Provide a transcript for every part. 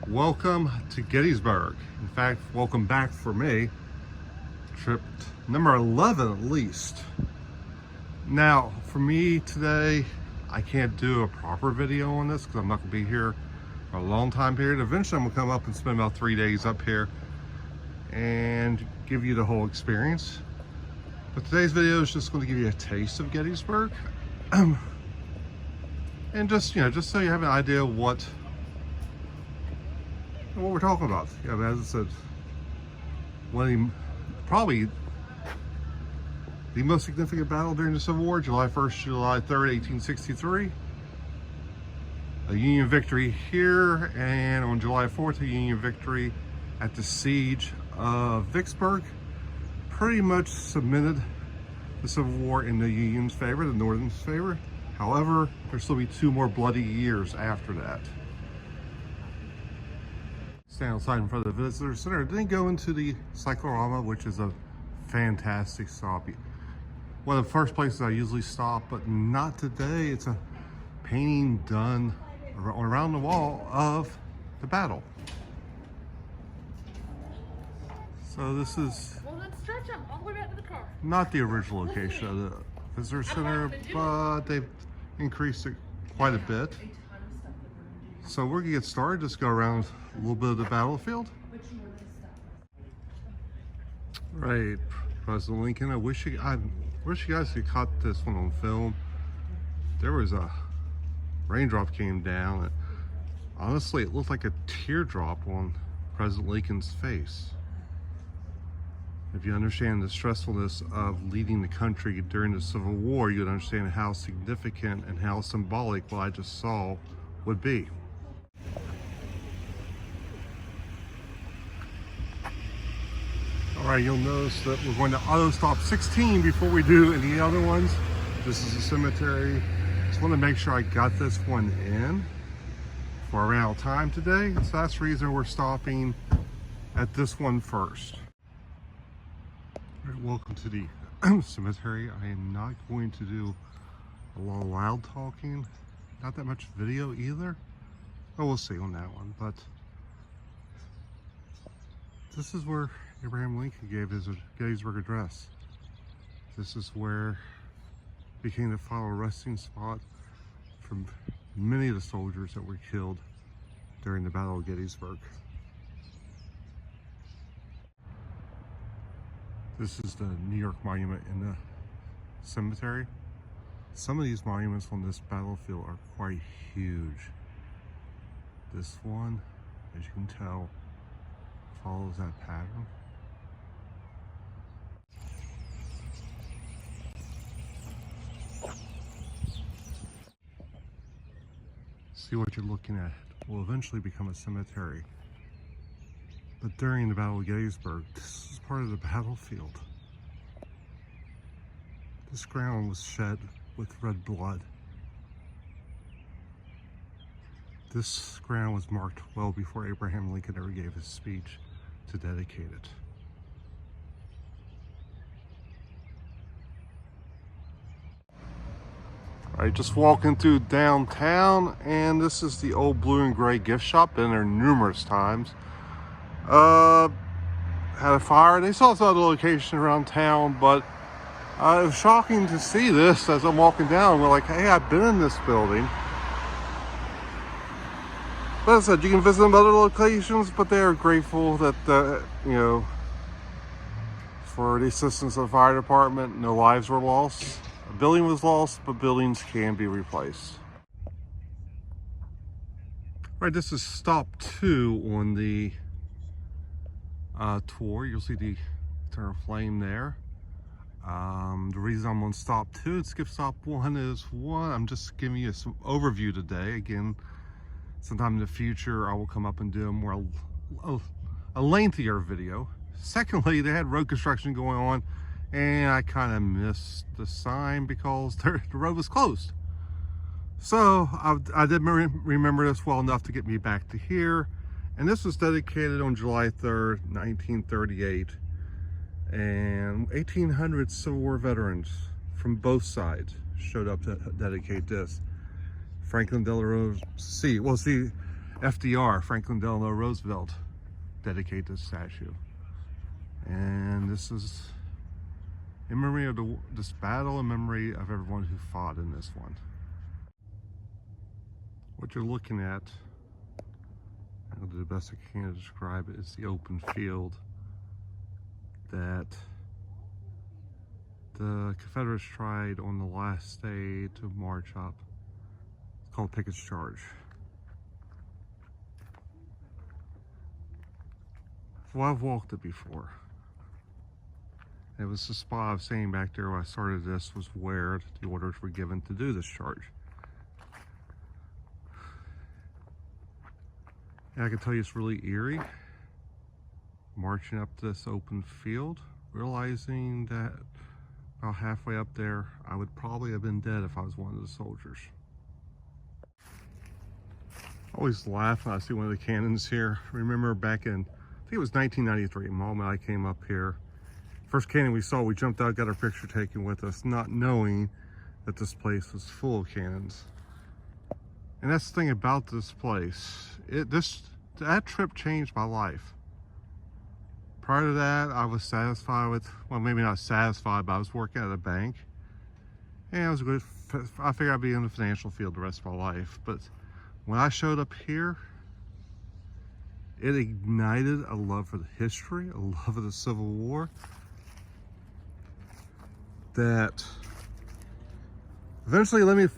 Welcome to Gettysburg. In fact, welcome back for me. Trip number 11 at least. Now, for me today, I can't do a proper video on this because I'm not going to be here for a long time period. Eventually, I'm going to come up and spend about 3 days up here and give you the whole experience. But today's video is just going to give you a taste of Gettysburg. And just so you have an idea of what we're talking about. Yeah, as I said, probably the most significant battle during the Civil War, July 1st, July 3rd, 1863. A Union victory here, and on July 4th, a Union victory at the siege of Vicksburg. Pretty much cemented the Civil War in the Union's favor, the Northern's favor. However, there'll still be 2 more bloody years after that. Stand outside in front of the visitor center. Then go into the cyclorama, which is a fantastic stop. One of the first places I usually stop, but not today. It's a painting done around the wall of the battle. So this is not the original location of the visitor center, but they've increased it quite a bit. So we're gonna get started. Just go around a little bit of the battlefield. Right, President Lincoln. I wish you guys could caught this one on film. There was a raindrop came down. And honestly, it looked like a teardrop on President Lincoln's face. If you understand the stressfulness of leading the country during the Civil War, you'd understand how significant and how symbolic what I just saw would be. All right, you'll notice that we're going to auto stop 16 before we do any other ones. This is a cemetery. Just want to make sure I got this one in before I ran out of time today. So that's the reason we're stopping at this one first. All right, welcome to the cemetery. I am not going to do a lot of loud talking, not that much video either. Oh, we'll see on that one, but this is where Abraham Lincoln gave his Gettysburg Address. This is where it became the final resting spot for many of the soldiers that were killed during the Battle of Gettysburg. This is the New York monument in the cemetery. Some of these monuments on this battlefield are quite huge. This one, as you can tell, follows that pattern. See, what you're looking at will eventually become a cemetery. But during the Battle of Gettysburg, this is part of the battlefield. This ground was shed with red blood. This ground was marked well before Abraham Lincoln ever gave his speech to dedicate it. All right, just walking through downtown, and this is the old blue and gray gift shop. Been there numerous times. Had a fire. They saw some other location around town, but it was shocking to see this as I'm walking down. We're like, hey, I've been in this building. But as I said, you can visit them other locations, but they are grateful that, for the assistance of the fire department, no lives were lost. A building was lost, but buildings can be replaced. All right, this is stop 2 on the tour. You'll see the eternal flame there. The reason I'm on stop 2 and skip stop 1 is, I'm just giving you some overview today. Again, sometime in the future, I will come up and do a lengthier video. Secondly, they had road construction going on, and I kind of missed the sign because the road was closed. So I did remember this well enough to get me back to here. And this was dedicated on July 3rd, 1938. And 1,800 Civil War veterans from both sides showed up to dedicate this. Franklin Delano C. Well, see, FDR, Franklin Delano Roosevelt, dedicate this statue. And this is in memory of this battle, in memory of everyone who fought in this one. What you're looking at, I'll do the best I can to describe it, is the open field that the Confederates tried on the last day to march up. It's called Pickett's Charge. Well, I've walked it before. It was the spot I was saying back there when I started this was where the orders were given to do this charge. And I can tell you it's really eerie, marching up this open field, realizing that about halfway up there, I would probably have been dead if I was one of the soldiers. I always laugh when I see one of the cannons here. Remember back in, I think it was 1993, Mom and I came up here. First cannon we saw, we jumped out, got our picture taken with us, not knowing that this place was full of cannons. And that's the thing about this place. That trip changed my life. Prior to that, I was satisfied with, well, maybe not satisfied, but I was working at a bank. And I figured I'd be in the financial field the rest of my life. But when I showed up here, it ignited a love for the history, a love of the Civil War, that eventually led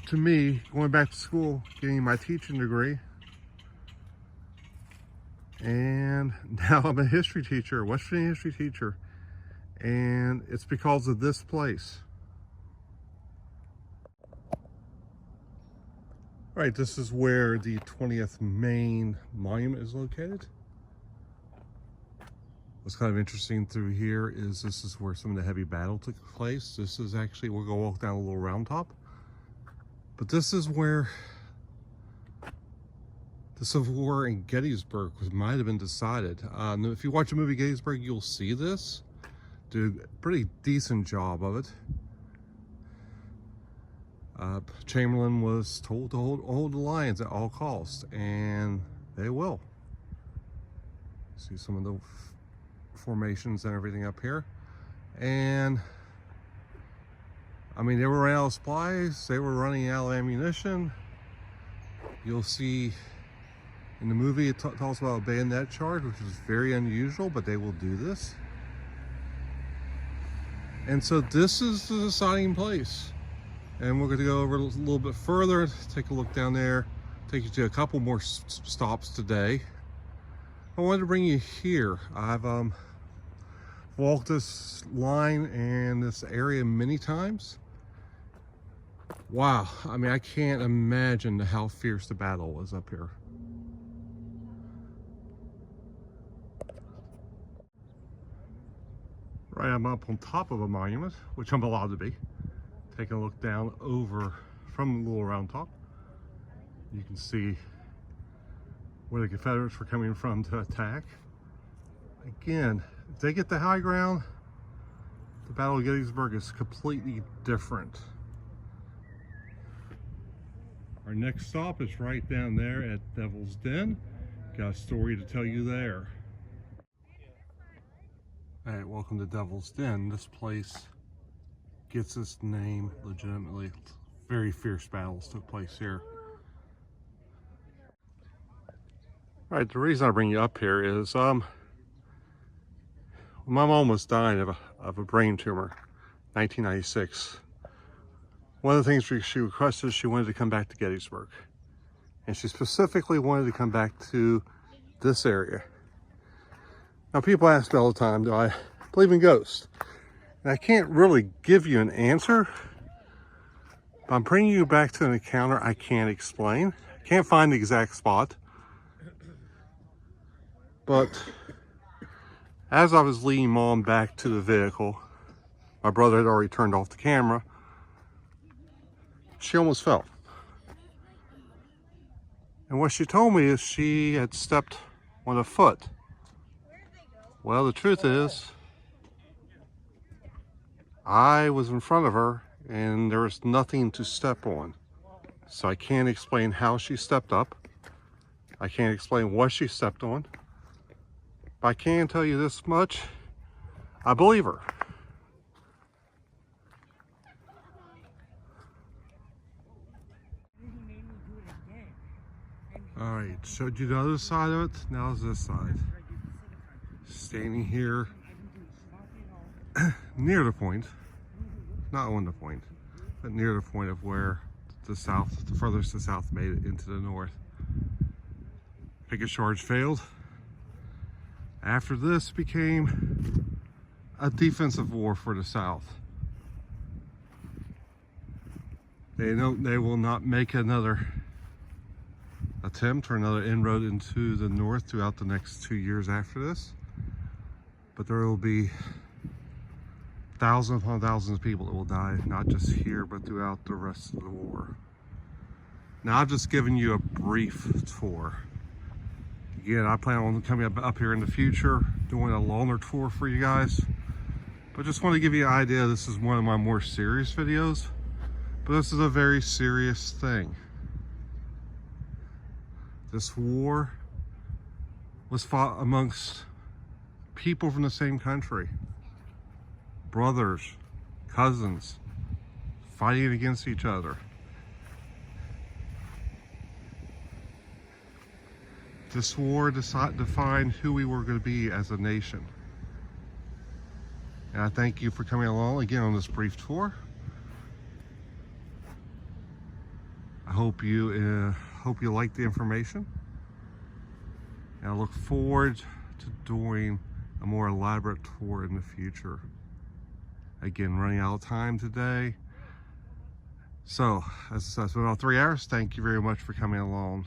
to me going back to school, getting my teaching degree. And now I'm a history teacher, a West Virginia history teacher. And it's because of this place. All right, this is where the 20th Maine Monument is located. What's kind of interesting through here is this is where some of the heavy battle took place. This is actually, we're gonna walk down a little round top. But this is where the Civil War in Gettysburg might have been decided. If you watch the movie Gettysburg, you'll see this. Did a pretty decent job of it. Chamberlain was told to hold the lines at all costs, and they will. See some of the formations and everything up here. And I mean, they were running out of supplies, they were running out of ammunition. You'll see in the movie it talks about a bayonet charge, which is very unusual, but they will do this. And so this is the deciding place. And we're going to go over a little bit further, take a look down there, take you to a couple more stops today. I wanted to bring you here. I've walked this line and this area many times. Wow, I mean, I can't imagine how fierce the battle was up here. Right, I'm up on top of a monument, which I'm allowed to be. Taking a look down over from the little round top. You can see where the Confederates were coming from to attack. Again, if they get the high ground, the Battle of Gettysburg is completely different. Our next stop is right down there at Devil's Den. Got a story to tell you there. All right, welcome to Devil's Den. This place gets its name legitimately. Very fierce battles took place here. All right, the reason I bring you up here is my mom was dying of a brain tumor, 1996. One of the things she requested, she wanted to come back to Gettysburg. And she specifically wanted to come back to this area. Now, people ask me all the time, do I believe in ghosts? And I can't really give you an answer. But I'm bringing you back to an encounter I can't explain. I can't find the exact spot. But as I was leading Mom back to the vehicle, my brother had already turned off the camera. She almost fell. And what she told me is she had stepped on a foot. Well, the truth is, I was in front of her and there was nothing to step on. So I can't explain how she stepped up. I can't explain what she stepped on. But I can tell you this much. I believe her. Alright, showed you the other side of it. Now is this side. Standing here near the point. Not on the point, but near the point of where the furthest the south made it into the north. Picket charge failed. After this became a defensive war for the South. They know they will not make another attempt or another inroad into the North throughout the next 2 years after this. But there will be thousands upon thousands of people that will die, not just here, but throughout the rest of the war. Now, I've just given you a brief tour. Again, I plan on coming up here in the future, doing a longer tour for you guys. But just want to give you an idea, this is one of my more serious videos, but this is a very serious thing. This war was fought amongst people from the same country. Brothers, cousins, fighting against each other. This war defined who we were going to be as a nation. And I thank you for coming along again on this brief tour. I hope you like the information. And I look forward to doing a more elaborate tour in the future. Again, running out of time today. So, as I said, it's been about 3 hours. Thank you very much for coming along.